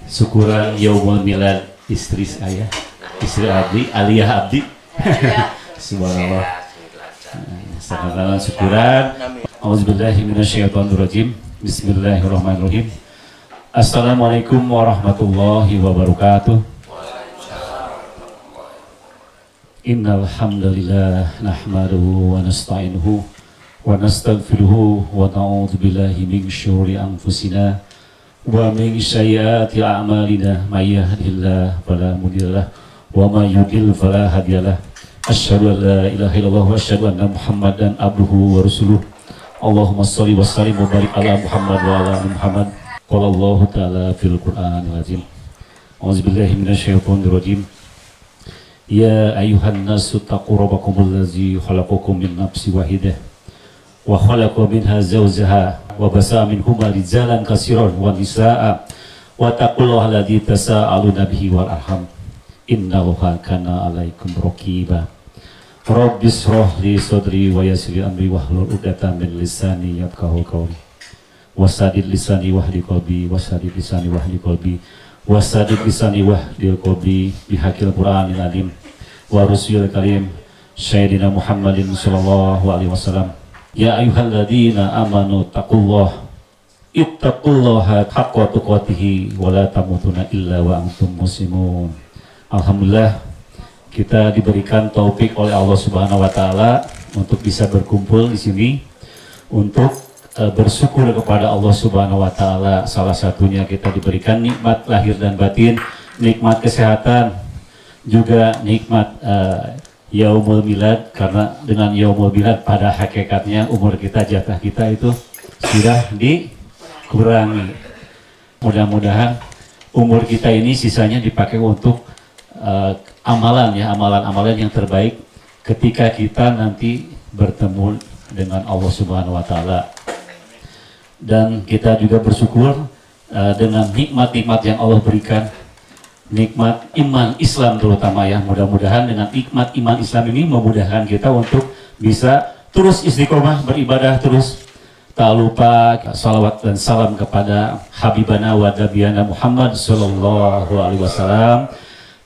Syukuran yaumul milad istri saya, istri Abdi, Aliyah Abdi. Subhanallah. Sangat syukuran. Auzubillahi minasyaitonirrajim. Bismillahirrahmanirrahim. Assalamualaikum warahmatullahi wabarakatuh. Innal hamdalillah nahmaduhu wa nasta'inuhu wa nastaghfiruhu wa na'udzu billahi min syururi anfusina wa min sayyiati a'malina may yahdihillahu fala mudhillalah wa may yudlil fala hadiyalah. Asyhadu an la ilaha illallah wa asyhadu anna Muhammadan abduhu wa rasuluh. Allahumma shalli wa sallim wa barik ala Muhammad wa ala ali Muhammad. Qala Allah ta'ala fil Qur'anil azim. A'udzubillahi minasyaitonir rajim. Ya ayyuhan nasu taqu rabbakumul ladzi khalaqakum min nafsin wahidah wa khalaqa minha zawjaha wa basa minhuma rijalan katsiran wa nisaa wa taqullaha alladzi tasaaluna bihi wal arham innallaha kana 'alaikum raqiba. Rabbis shrah li sadri wa yassir li amri wahlul 'uqdatam min lisani yafqahu qawli wasadid lisani wahdi qalbi wasadid lisani wahdi qalbi wasadid lisani wahdi qalbi bihaqil Qur'anil azim wa rasulil karim sayyidina Muhammadin sallallahu alaihi wasallam. Ya ayyuhalladzina amanu ittaqullaha haqqa tuqatih wa la tamutunna illa wa antum muslimun. Alhamdulillah kita diberikan taufik oleh Allah Subhanahu wa taala untuk bisa berkumpul di sini untuk bersyukur kepada Allah Subhanahu wa taala. Salah satunya kita diberikan nikmat lahir dan batin, nikmat kesehatan, juga nikmat yaumul milad, karena dengan yaumul milad pada hakikatnya umur kita, jatah kita itu sudah dikurangi. Mudah-mudahan umur kita ini sisanya dipakai untuk amalan yang terbaik ketika kita nanti bertemu dengan Allah Subhanahu wa taala. Dan kita juga bersyukur dengan nikmat-nikmat yang Allah berikan, nikmat iman Islam terutama ya. Mudah-mudahan dengan nikmat iman Islam ini memudahkan kita untuk bisa terus istiqomah beribadah terus. Tak lupa salawat dan salam kepada Habibana wa Nabiyana Muhammad sallallahu alaihi wasallam,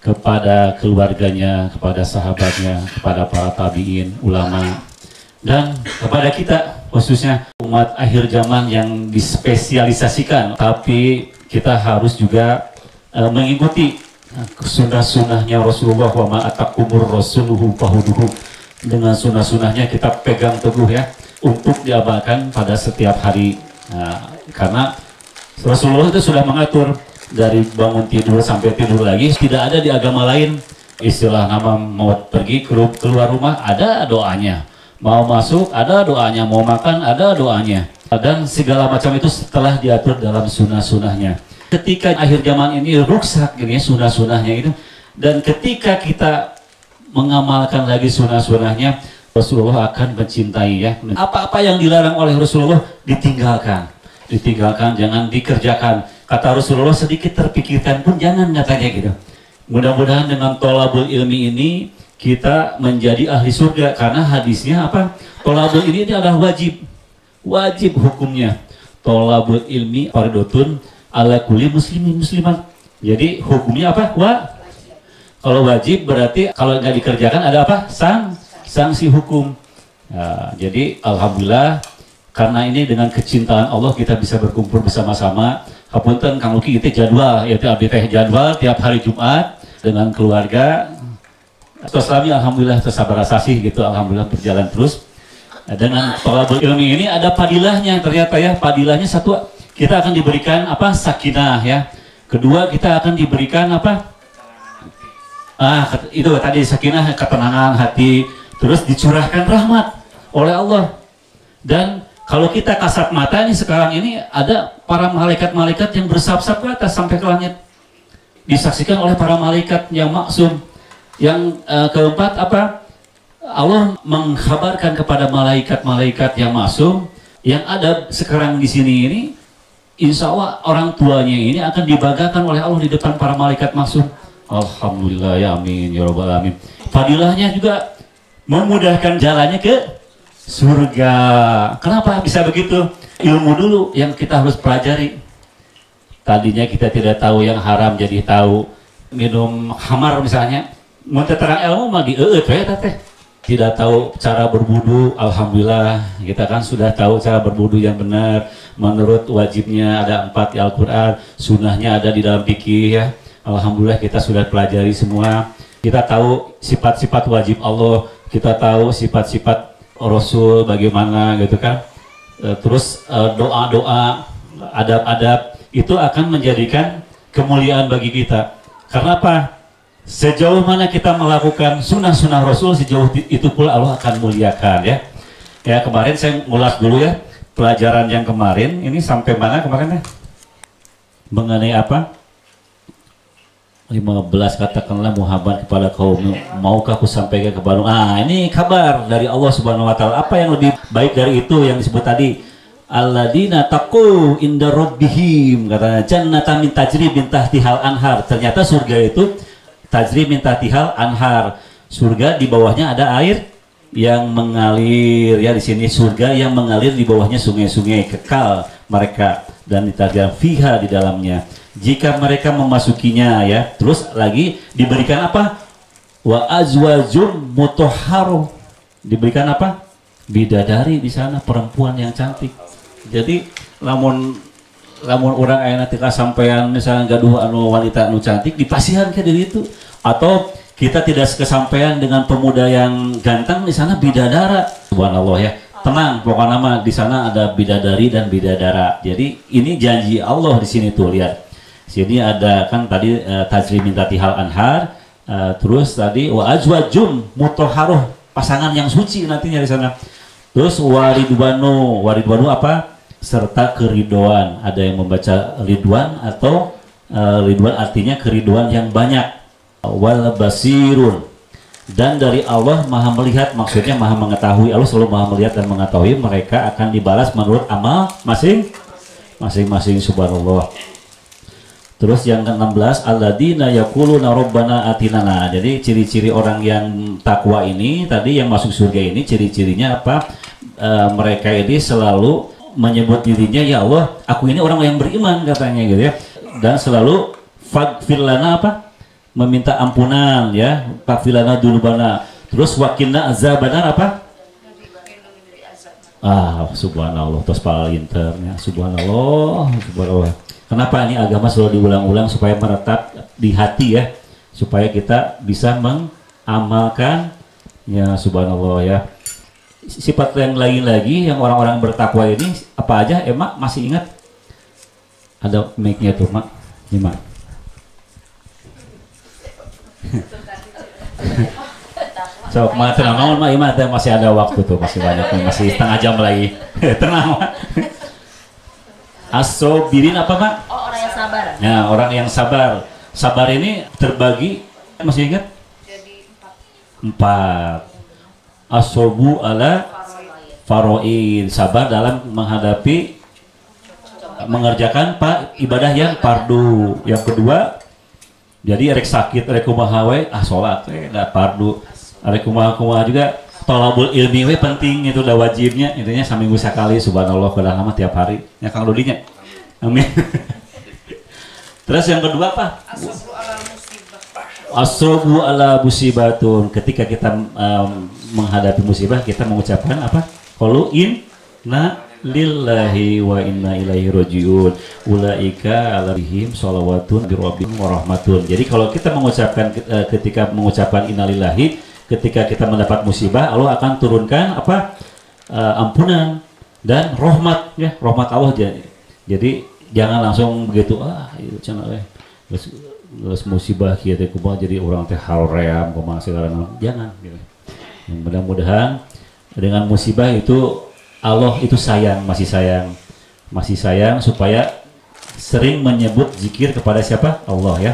kepada keluarganya, kepada sahabatnya, kepada para tabi'in, ulama, dan kepada kita khususnya umat akhir zaman yang dispesialisasikan. Tapi kita harus juga mengikuti sunnah-sunnahnya Rasulullah, wa ma atakumur rasuluhu fahuduhu. Dengan sunnah-sunnahnya kita pegang teguh ya, untuk diamalkan pada setiap hari. Karena Rasulullah itu sudah mengatur dari bangun tidur sampai tidur lagi. Tidak ada di agama lain istilah nama mau pergi keluar rumah ada doanya, mau masuk ada doanya, mau makan ada doanya, dan segala macam itu setelah diatur dalam sunnah-sunnahnya. Ketika akhir zaman ini rusak gini sunnah-sunnahnya itu, dan ketika kita mengamalkan lagi sunnah-sunnahnya, Rasulullah akan mencintai ya. Apa-apa yang dilarang oleh Rasulullah ditinggalkan, jangan dikerjakan. Kata Rasulullah sedikit terpikirkan pun jangan, katanya gitu. Mudah-mudahan dengan tolabul ilmi ini kita menjadi ahli surga, karena hadisnya apa? Tolabul ini adalah wajib hukumnya. Tolabul ilmi fardotun ala kulli muslimin muslimat. Jadi hukumnya apa? Kalau wajib berarti kalau nggak dikerjakan ada apa? Sanksi hukum. Nah, jadi alhamdulillah karena ini dengan kecintaan Allah kita bisa berkumpul bersama-sama. Hapunten Kang Luki itu jadwal, yaitu abdi teh jadwal tiap hari Jumat dengan keluarga. Terus kami alhamdulillah tersabar asasih gitu, alhamdulillah berjalan terus. Dengan tolabul ilmi ini ada padilahnya ternyata ya. Padilahnya satu, kita akan diberikan apa? Sakinah ya. Kedua, kita akan diberikan apa? Itu tadi sakinah, ketenangan hati. Terus dicurahkan rahmat oleh Allah. Dan kalau kita kasat mata nih sekarang ini ada para malaikat-malaikat yang bersab-sab ke atas sampai ke langit, disaksikan oleh para malaikat yang maksum. Yang keempat apa? Allah mengkhabarkan kepada malaikat-malaikat yang maksum yang ada sekarang di sini ini, insya Allah orang tuanya ini akan dibanggakan oleh Allah di depan para malaikat maksum. Alhamdulillah ya amin ya rabbal alamin. Fadilahnya juga memudahkan jalannya ke surga. Kenapa bisa begitu? Ilmu dulu yang kita harus pelajari. tadinya kita tidak tahu yang haram jadi tahu. Minum khamar misalnya, mun terang ilmu mah dieueut we teh. Tidak tahu cara berwudu, alhamdulillah kita kan sudah tahu cara berwudu yang benar. Menurut wajibnya ada 4 di Al-Qur'an, sunnahnya ada di dalam fikih ya. Alhamdulillah kita sudah pelajari semua. Kita tahu sifat-sifat wajib Allah, kita tahu sifat-sifat Rasul bagaimana gitu kan. Terus doa-doa, adab-adab itu akan menjadikan kemuliaan bagi kita. Karena apa? Sejauh mana kita melakukan sunnah-sunnah Rasul, sejauh itu pula Allah akan muliakan ya. Ya kemarin saya ngulas dulu ya pelajaran yang kemarin. Ini sampai mana kemarin ya? Mengenai apa? 15 katakanlah Muhammad kepada kaum, maukah aku sampaikan kepada ini kabar dari Allah Subhanahu wa taala. Apa yang lebih baik dari itu yang disebut tadi? Alladzina taqu inda rabbihim, katanya jannatan min tajri min tahtihal anhar. Ternyata surga itu tajri min tahtihal anhar. Surga di bawahnya ada air yang mengalir ya, di sini surga yang mengalir di bawahnya sungai-sungai kekal mereka dan ditajam fiha di dalamnya. Jika mereka memasukinya ya, terus lagi diberikan apa? Wa azwajum mutahharu. Diberikan apa? Bidadari di sana, perempuan yang cantik. Jadi lamun orang aya tika sampean misalnya gaduh anu wanita anu cantik dipasihan ke diri itu, atau kita tidak kesampaian dengan pemuda yang ganteng di sana bidadara. Subhanallah ya. Tenang, pokoknya nama di sana ada bidadari dan bidadara. Jadi ini janji Allah di sini tuh, lihat. Sini ada kan tadi tajri min tahtihal anhar, terus tadi wa azwajum mutahharuh, pasangan yang suci nantinya di sana. Terus waridwanu apa? Serta keriduan. Ada yang membaca ridwan atau ridwan artinya keriduan yang banyak. Wal basirun, dan dari Allah maha melihat, maksudnya maha mengetahui. Allah selalu maha melihat dan mengetahui. Mereka akan dibalas menurut amal masing-masing. Subhanallah. Terus yang ke-16, alladzina yaquluna rabbana atina. Nah, jadi ciri-ciri orang yang takwa ini tadi yang masuk surga ini ciri-cirinya apa? Mereka ini selalu menyebut dirinya, ya Allah, aku ini orang yang beriman katanya gitu ya. Dan selalu faghfir lana apa? Meminta ampunan ya, faghfir lana dzunubana. Terus waqina azabannar apa? Subhanallah, terus pala internya. Subhanallah. Kenapa ini agama selalu diulang-ulang supaya meretap di hati ya, supaya kita bisa mengamalkan ya. Subhanallah ya. Sifat yang lain lagi yang orang-orang bertakwa ini apa aja? Emak masih ingat? Ada mic-nya tuh, Mak. Ini, Mak. So, Mak tenang, Mak, Mak, masih ada waktu tuh, masih banyak, masih setengah jam lagi. Tenang, Mak. As-sabirin apa, Mak? Oh, orang yang sabar. Ya, orang yang sabar. Sabar ini terbagi, masih ingat? Jadi 4. As-sabu ala faroid, sabar dalam menghadapi mengerjakan ibadah yang fardu. Yang kedua, jadi rek sakit rek kumaha we salat da fardu. Rek kumaha juga tolabul ilmi we penting, itu udah wajibnya, intinya seminggu sekali. Subhanallah, kadang lama tiap hari ya Kang Dodinya. Amin. Terus yang kedua apa? As-sabru ala musibatun. Ketika kita menghadapi musibah, kita mengucapkan apa? Qalu inna lillahi wa inna ilaihi rajiun. Ulaika alaihim shalawatun bi rabbihim wa rahmatun. Jadi kalau kita mengucapkan ketika mengucapkan innalillahi, ketika kita mendapat musibah, Allah akan turunkan apa? Ampunan dan rahmat ya, rahmat Allah. Jadi jangan langsung begitu itu cenah terus musibah kieu teh kumaha jadi orang teh haream kumaha segala macam. Jangan gitu. Mudah-mudahan dengan musibah itu Allah itu masih sayang supaya sering menyebut zikir kepada siapa? Allah ya.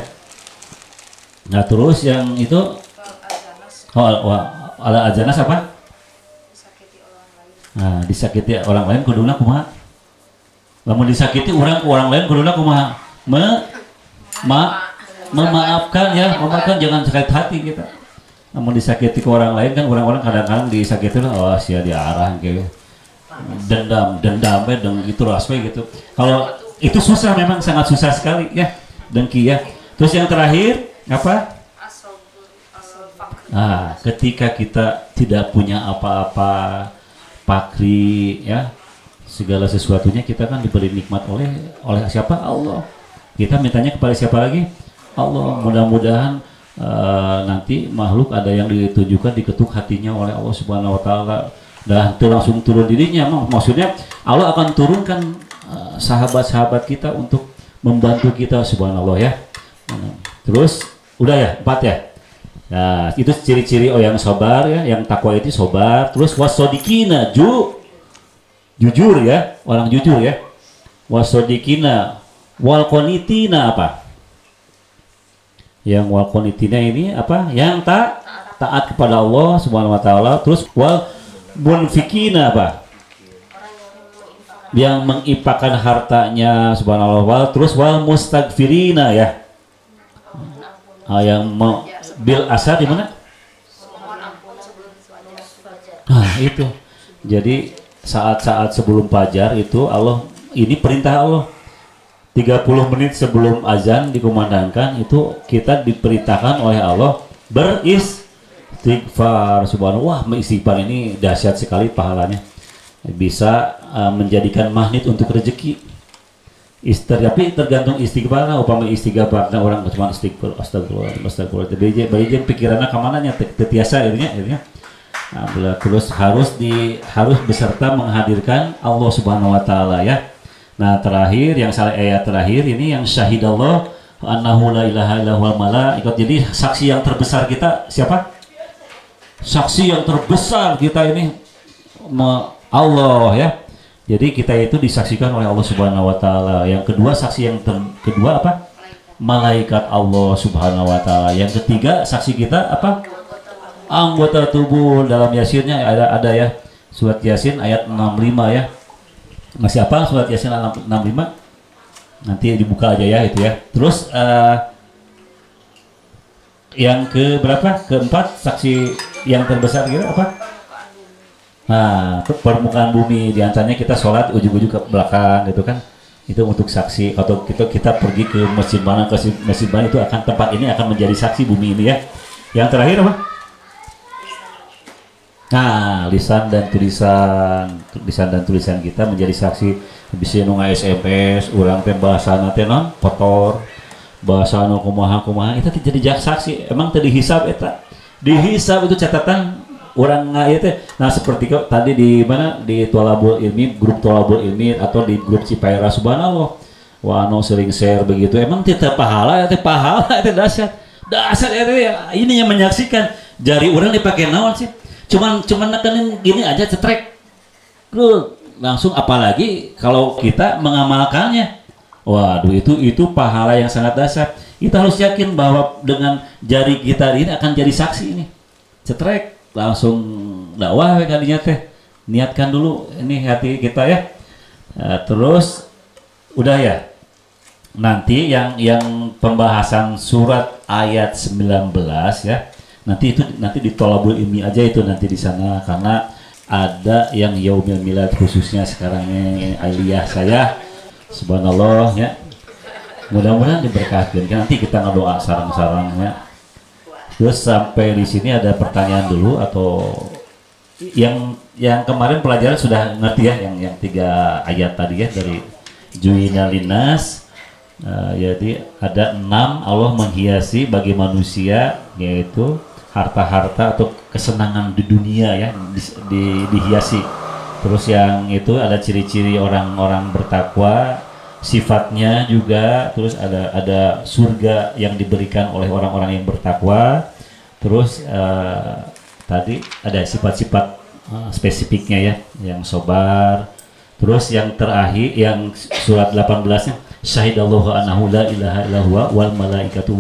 Nah, terus yang itu ala ajanas apa? Nah, disakiti orang lain kuduna kumaha? Lamun disakiti orang ke orang lain kuduna kumaha? Memaafkan ya, memaafkan, jangan sakit hati kita. Namun disakiti ke orang lain kan, orang-orang kadang-kadang disakiti lah, sia diarah gitu, dendam gitu raswe gitu. Kalau Itu susah, memang sangat susah sekali ya, dengki ya. Terus yang terakhir apa? Nah, ketika kita tidak punya apa-apa, pakri ya, segala sesuatunya kita kan diberi nikmat oleh siapa? Allah. Kita mintanya kepada siapa lagi? Allah. Mudah-mudahan nanti makhluk ada yang ditujukan diketuk hatinya oleh Allah Subhanahu wa taala dan langsung turun dirinya. Maksudnya Allah akan turunkan sahabat-sahabat kita untuk membantu kita, subhanallah ya. Terus udah ya, 4 ya. Nah, itu ciri-ciri yang sabar ya, yang takwa itu sabar. Terus wasodikina, jujur ya, orang jujur ya. Wasodikina, walqonitina apa? Yang walqonitina ini apa? Yang taat kepada Allah Subhanahu wa taala. Terus wal munfikina apa? Yang mengimpakan hartanya subhanallah. Terus wal mustagfirina ya. Yang bil asar di mana? Nah, itu. Jadi saat-saat sebelum fajar itu Allah, ini perintah Allah. 30 menit sebelum azan dikumandangkan itu kita diperintahkan oleh Allah beristighfar. Subhanallah, istighfar ini dahsyat sekali pahalanya. Bisa menjadikan magnet untuk rezeki. Tapi tergantung istighfar lah. Upama istighfarnya orang cuma istighfar, astagfirullah. Bagi pikirannya kemananya tetiasa akhirnya. Nah, terus harus beserta menghadirkan Allah Subhanahu wa taala ya. Nah, terakhir yang ayat terakhir ini yang syahidallah annahu la ilaha illallah malaikat. Jadi saksi yang terbesar kita siapa? Saksi yang terbesar kita ini Allah ya. Jadi kita itu disaksikan oleh Allah Subhanahu wa taala. Yang kedua, saksi yang kedua apa? Malaikat Allah Subhanahu wa taala. Yang ketiga, saksi kita apa? Anggota tubuh. Dalam Yasinnya ada ya. Surat Yasin ayat 65 ya. Masih apa surat Yasin 65? Nanti dibuka aja ya itu ya. Terus yang ke berapa? Keempat, saksi yang terbesar gitu apa? Nah, permukaan bumi, diantaranya kita sholat ujung-ujung ke belakang gitu kan, itu untuk saksi. Atau kita pergi ke masjid mana itu akan, tempat ini akan menjadi saksi bumi ini ya. Yang terakhir apa? Nah, lisan dan tulisan kita menjadi saksi. Bisa nunggah SMS orang teh bahasa nanti non kotor, bahasa nu kumaha itu jadi saksi. Emang tadi dihisab eta, dihisab itu catatan orang itu. Nah, seperti tadi di mana di Tolabul Ilmi, grup Tolabul Ilmi atau di grup Cipaira, subhanallah, wano sering share begitu. Emang tidak pahala itu dahsyat itu ya. Ini yang menyaksikan jari orang dipakai naon sih, cuman nekenin gini aja cetrek langsung, apalagi kalau kita mengamalkannya. Waduh, itu pahala yang sangat dahsyat. Kita harus yakin bahwa dengan jari kita ini akan jadi saksi ini. Cetrek langsung dakwah kalinya teh, niatkan dulu ini hati kita ya. Terus udah ya, nanti yang pembahasan surat ayat 19 ya, nanti di Tolabul Ilmi aja itu nanti di sana, karena ada yang Yaumil Milad khususnya sekarang ini aliyah saya, subhanallah ya, mudah-mudahan diberkatin kan. Nanti kita ngedoa sarang-sarang ya. Terus sampai di sini ada pertanyaan dulu, atau yang kemarin pelajaran sudah ngerti ya, yang 3 ayat tadi ya dari Juina Linas. Jadi ada 6 Allah menghiasi bagi manusia, yaitu harta-harta atau kesenangan di dunia ya, dihiasi. Terus yang itu ada ciri-ciri orang-orang bertakwa, sifatnya juga. Terus ada surga yang diberikan oleh orang-orang yang bertakwa. Terus tadi ada sifat-sifat spesifiknya ya, yang sabar. Terus yang terakhir yang surat 18-nya syahidallahu annahu la ilaha illallah wal malaikatu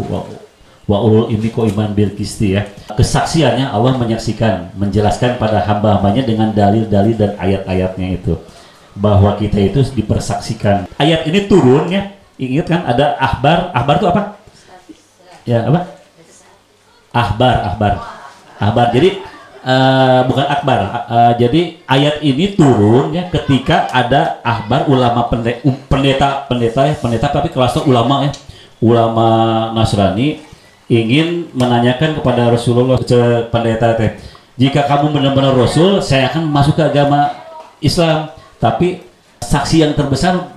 wa ulul ilmi qa'iman bil qisti ya. Kesaksiannya Allah menjelaskan pada hamba-hambanya dengan dalil-dalil dan ayat-ayatnya itu, bahwa kita itu dipersaksikan. Ayat ini turun ya, ingat kan ada ahbar itu apa? Ya apa? Ahbar. Jadi bukan akbar. Jadi ayat ini turun ya ketika ada ahbar ulama pendeta tapi kelasnya ulama ya, ulama Nasrani ingin menanyakan kepada Rasulullah pendeta teh, jika kamu benar-benar Rasul, saya akan masuk ke agama Islam, tapi saksi yang terbesar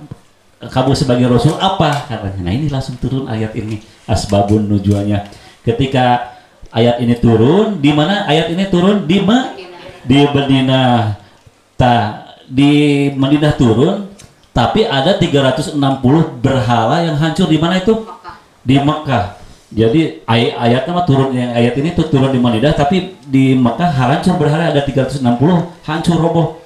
kamu sebagai Rasul apa katanya. Nah ini langsung turun ayat ini, asbabun nujuannya. Ketika ayat ini turun, di mana ayat ini turun? Di Madinah. Di Madinah turun, tapi ada 360 berhala yang hancur di mana itu? Di Mekah. Jadi ayatnya mah turun, yang ayat ini tuh turun di Madinah, tapi di Mekah hancur berhala ada 360 hancur roboh.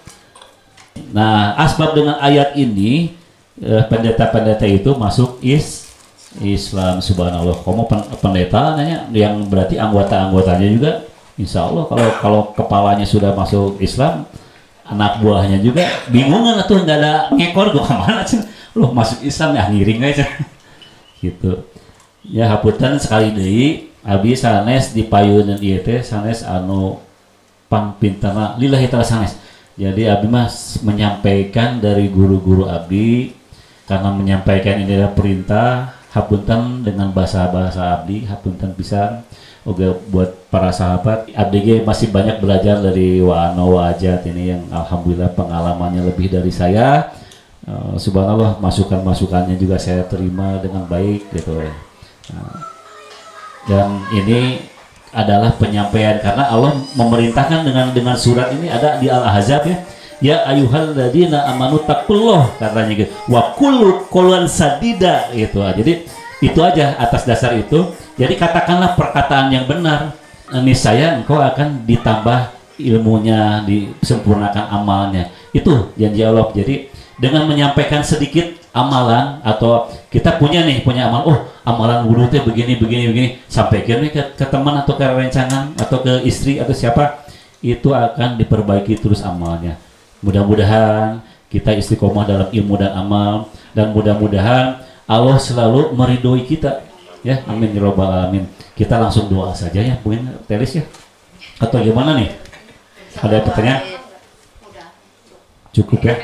Nah, asbab dengan ayat ini pendeta-pendeta itu masuk Islam, subhanallah. Kamu pendeta nanya, yang berarti anggota-anggotanya juga insya Allah kalau kepalanya sudah masuk Islam, anak buahnya juga bingungan tuh, nggak ada ngekor gua kemana sih, loh masuk Islam ya ngiring aja gitu ya. Hapunten sekali deui abdi sanes dipayeuneun ieu teh sanes anu pangpintana lillahi ta'ala sanes. Jadi abdi mah menyampaikan dari guru-guru abdi, karena menyampaikan ini adalah perintah. Hapunten dengan bahasa-bahasa abdi, hapunten pisan. Oke, buat para sahabat, abdi masih banyak belajar dari Wa'ano Wa'ajat ini yang alhamdulillah pengalamannya lebih dari saya. Subhanallah, masukan-masukannya juga saya terima dengan baik gitu. Dan ini adalah penyampaian karena Allah memerintahkan dengan surat ini, ada di Al-Ahzab ya. Ya ayyuhalladzina amanu taqullah, katanya gitu. Wa qulu qawlan sadida gitu. Jadi itu aja, atas dasar itu. Jadi katakanlah perkataan yang benar. Niscaya engkau akan ditambah ilmunya, disempurnakan amalnya. Itu janji Allah. Jadi dengan menyampaikan sedikit amalan, atau kita punya amal, oh amalan wudhu teh begini, sampaikan ke teman atau ke rencangan atau ke istri atau siapa, itu akan diperbaiki terus amalnya. Mudah-mudahan kita istiqomah dalam ilmu dan amal, dan mudah-mudahan Allah selalu meridhoi kita ya, amin ya rabbal alamin. Kita langsung doa saja ya, mungkin Telis ya, atau gimana nih, ada pertanyaan? Cukup ya,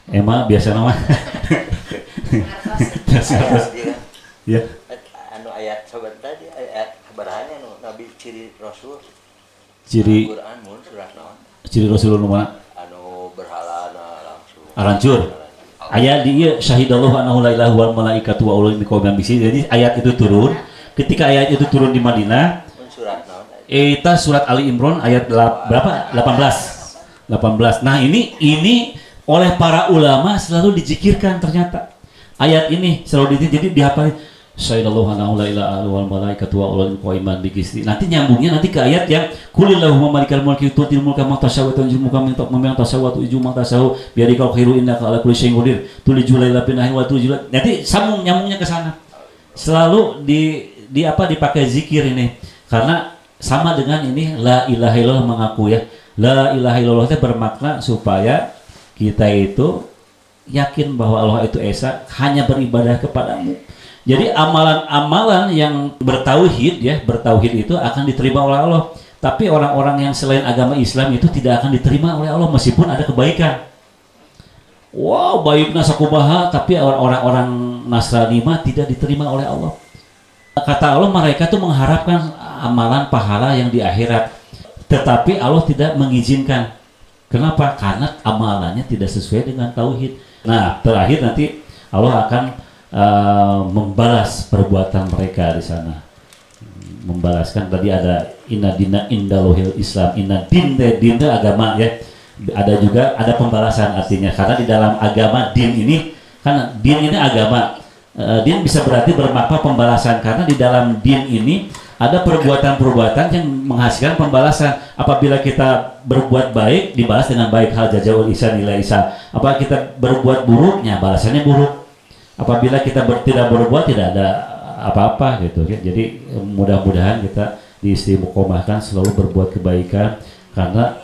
Emma biasa nama ya anu ayat sobat tadi, ayat kabaranya anu nabi ciri rasul, ciri Quran mun surah naon, ciri Rasulullah mana anu berhalana langsung hancur. Ayat dia syahidallahu annahu la ilaha wal malaikatu wa ulul ilmi bisi. Jadi ayat itu turun, ketika ayat itu turun di Madinah, surat naon? Eta surat Ali Imran ayat berapa? 18. Nah, ini oleh para ulama selalu dizikirkan ternyata. Ayat ini selalu jadi dihafal. Syahidallahu annahu la ilaha wal malaikatu wa ulul ilmi bisi. Nanti nyambungnya nanti ke ayat yang kulillahumma malikal mulki tu'til mulka man tasawwa wa tunzilul mulka mimman tasawwa wa tu'izzu man tasawwa biyadikal khairu innaka ala kulli syai'in qadir tulijul laila fil nahari wa tulijul. Nanti nyambungnya ke sana. Selalu dipakai zikir ini karena sama dengan ini la ilaha illallah, mengaku ya. La ilaha illallah itu bermakna supaya kita itu yakin bahwa Allah itu esa, hanya beribadah kepadamu. Jadi amalan-amalan yang bertauhid ya, bertauhid itu akan diterima oleh Allah. Tapi orang-orang yang selain agama Islam itu tidak akan diterima oleh Allah meskipun ada kebaikan. Wow, baiknya sakumaha, tapi orang-orang Nasrani mah tidak diterima oleh Allah. Kata Allah, mereka tuh mengharapkan amalan pahala yang di akhirat, tetapi Allah tidak mengizinkan. Kenapa? Karena amalannya tidak sesuai dengan tauhid. Nah, terakhir nanti Allah akan membalas perbuatan mereka di sana. Membalaskan, tadi ada inna dina indalohil Islam, inna din agama ya. Ada pembalasan artinya, karena di dalam agama din ini, kan din ini agama. Din bisa berarti bermakna pembalasan, karena di dalam din ini ada perbuatan-perbuatan yang menghasilkan pembalasan. Apabila kita berbuat baik, dibalas dengan baik, hal jazaul ihsan ila ihsan. Apabila kita berbuat buruknya, balasannya buruk. Apabila kita tidak berbuat, tidak ada apa-apa gitu ya. Jadi mudah-mudahan kita diistiqomahkan selalu berbuat kebaikan, karena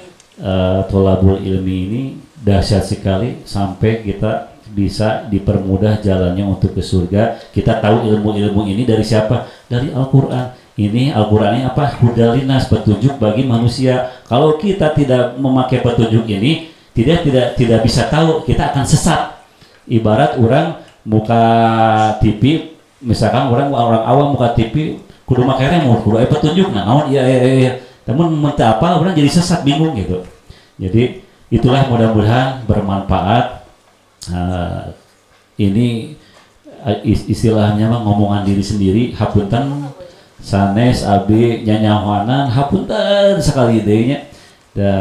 tholabul ilmi ini dahsyat sekali, sampai kita bisa dipermudah jalannya untuk ke surga. Kita tahu ilmu-ilmu ini dari siapa? Dari Al-Quran. Ini Al-Qur'an ini apa? Hudalinas, petunjuk bagi manusia. Kalau kita tidak memakai petunjuk ini, tidak bisa tahu, kita akan sesat. Ibarat orang muka TV, misalkan orang awam muka TV kudu make remote, kudu aya petunjuk, naon iya. Namun mentah apa orang jadi sesat, bingung gitu. Jadi itulah mudah-mudahan bermanfaat. Ini istilahnya mah ngomongan diri sendiri, hapunten sanes abi nyanyawanan, hapunten sekali dehnya. Da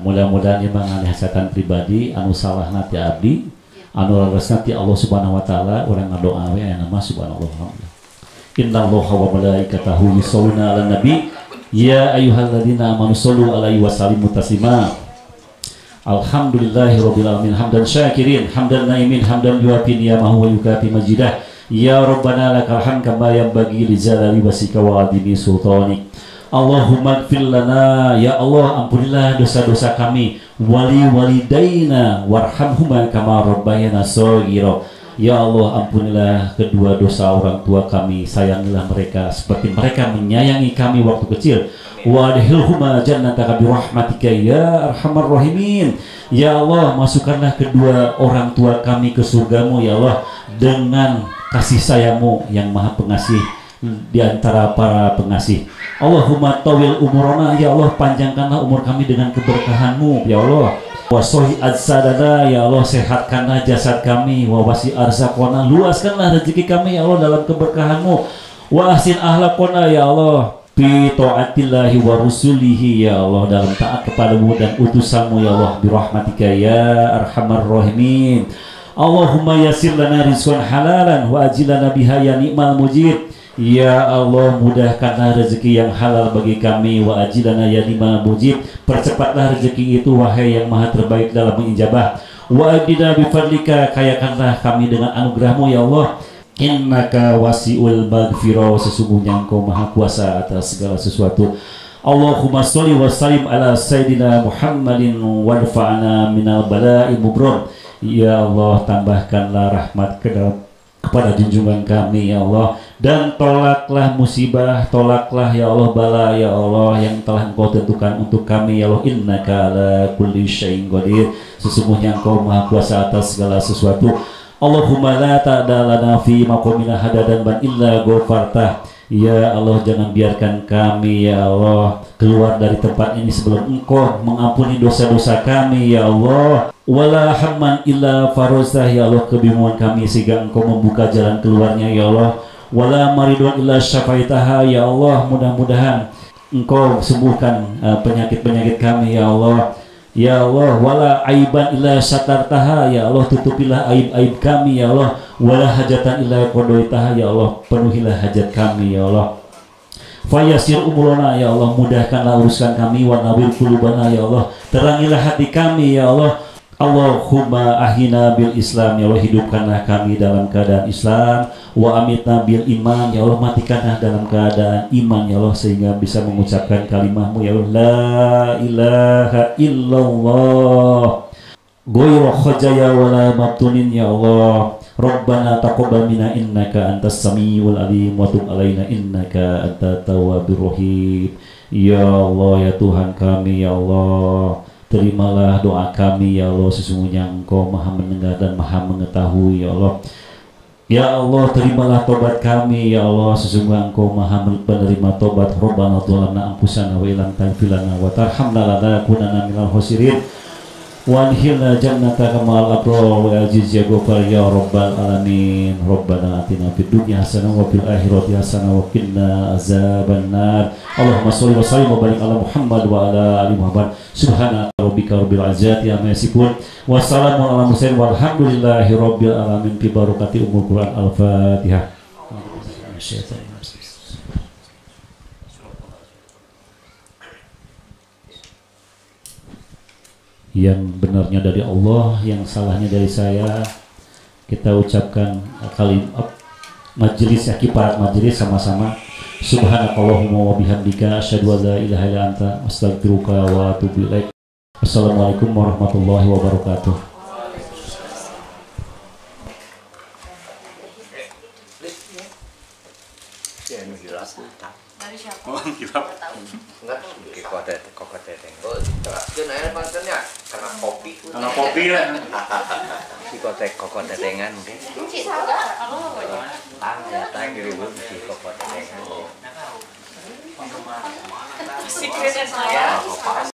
mudah-mudahan ieu mah hasatan pribadi anu salah nanti abdi, anu laras nanti Allah Subhanahu wa taala, urang ngadoa we aya nama subhanallah. Innallaha wa malaikatahu yusholluna 'alan nabi ya ayyuhalladzina amanu shollu 'alaihi wa sallimu taslima. Alhamdulillahirabbil alamin hamdan syakirin hamdan naimin hamdan yuwafi ni'amahu wa yukafi majidah. Ya Rabbana lakal hamd kama yanbaghi li jalali wasika wa 'azimi sultanik. Allahumma ighfir lana, ya Allah ampunilah dosa-dosa kami, wali walidaina warhamhuma kama rabbayana shaghira. Ya Allah ampunilah kedua dosa orang tua kami, sayangilah mereka seperti mereka menyayangi kami waktu kecil. Wa adkhilhuma jannataka bi rahmatika ya arhamar rahimin. Ya Allah masukkanlah kedua orang tua kami ke surgamu ya Allah dengan kasih sayangmu yang maha pengasih di antara para pengasih. Allahumma tawil umurana, ya Allah panjangkanlah umur kami dengan keberkahanmu ya Allah. Wasohi adzadana, ya Allah sehatkanlah jasad kami. Wawasi arzakona, luaskanlah rezeki kami ya Allah dalam keberkahanmu. Wa ahsin ahlakona, ya Allah bi taatillahi wa rusulihi, ya Allah dalam taat kepadamu dan utusanmu ya Allah birahmatika ya arhamar rahimin. Allahumma yassir lana rizqan halalan wa ajilana biha ya ni'mal mujib. Ya Allah mudahkanlah rezeki yang halal bagi kami, wa ajilana ya ni'mal mujib. Percepatlah rezeki itu wahai yang maha terbaik dalam mengijabah. Wa adina bifadlika, kayakanlah kami dengan anugerahmu ya Allah. Innaka wasi'ul maghfirah, sesungguhnya engkau maha kuasa atas segala sesuatu. Allahumma sholli wa sallim ala sayyidina Muhammadin warfa'na minal bala'i mubron. Ya Allah tambahkanlah rahmat kepada junjungan kami ya Allah, dan tolaklah musibah, tolaklah ya Allah bala ya Allah yang telah engkau tentukan untuk kami ya Allah. Innaka ala kulli syai'in qadir, sesungguhnya engkau maha kuasa atas segala sesuatu. Allahumma la ta'dalana fi maqamina hadadan ban illa ghafartah. Ya Allah jangan biarkan kami ya Allah keluar dari tempat ini sebelum engkau mengampuni dosa-dosa kami ya Allah. Wala hamman illa farozah, ya Allah kebingungan kami sehingga engkau membuka jalan keluarnya ya Allah. Wala maridun illa syafaitaha, ya Allah mudah-mudahan engkau sembuhkan penyakit-penyakit kami ya Allah. Ya Allah, wala aiban illa satartaha, ya Allah tutupilah aib-aib kami ya Allah. Wala hajatan illa qadaitaha, ya Allah penuhilah hajat kami ya Allah. Fayasir umurana, ya Allah mudahkanlah urusan kami. Wa nawwir qulubana, ya Allah terangilah hati kami ya Allah. Allahumma ahina bil Islam, ya Allah hidupkanlah kami dalam keadaan Islam. Wa amitna bil iman, ya Allah matikanlah dalam keadaan iman ya Allah sehingga bisa mengucapkan kalimahmu ya Allah, la ilaha illallah ghairu khajaya wala mabtunin ya Allah. Rabbana taqabbal minna innaka antas samiul alim wa tub alaina innaka antat tawwabur rahim. Ya Allah ya Tuhan kami ya Allah, terimalah doa kami ya Allah, sesungguhnya engkau maha mendengar dan maha mengetahui ya Allah. Ya Allah terimalah tobat kami ya Allah, sesungguhnya engkau maha menerima tobat. Rabbana dzalamna anfusana wa illam taghfir lana wa tarhamna lanakunanna minal khasirin. Wa adkhilna jannataka ma'al abrar wa aziz ya ghafar ya rabbal alamin. Rabbana atina fid dunya hasanah wa fil akhirati hasanah wa qina azabannar. Allahumma shalli wa sallim wa barik ala Muhammad wa ala ali Muhammad. Subhana rabbika rabbil izzati amma yasifun. Wassalamu ala mursalin walhamdulillahi rabbil alamin. Bi barakati umul Quran al-Fatihah. Yang benarnya dari Allah, yang salahnya dari saya. Kita ucapkan kalimat majelis ya, kiparat majelis sama-sama. Subhanakallahumma wa bihamdika asyhadu an la ilaha illa anta astaghfiruka wa atubu ilaik. Assalamualaikum warahmatullahi wabarakatuh. Ya, Kilap tahu. Dari siapa? Oh, kilap. Nggak tahu. Enggak tahu kokot teteng. Oh, teraskeun aya pantennya karena kopi. Karena kopi lah. Si kokot tetengan mungkin. Si salah, kalau nggak banyak. Tang di luhur si kokot tetengan. Secret saya.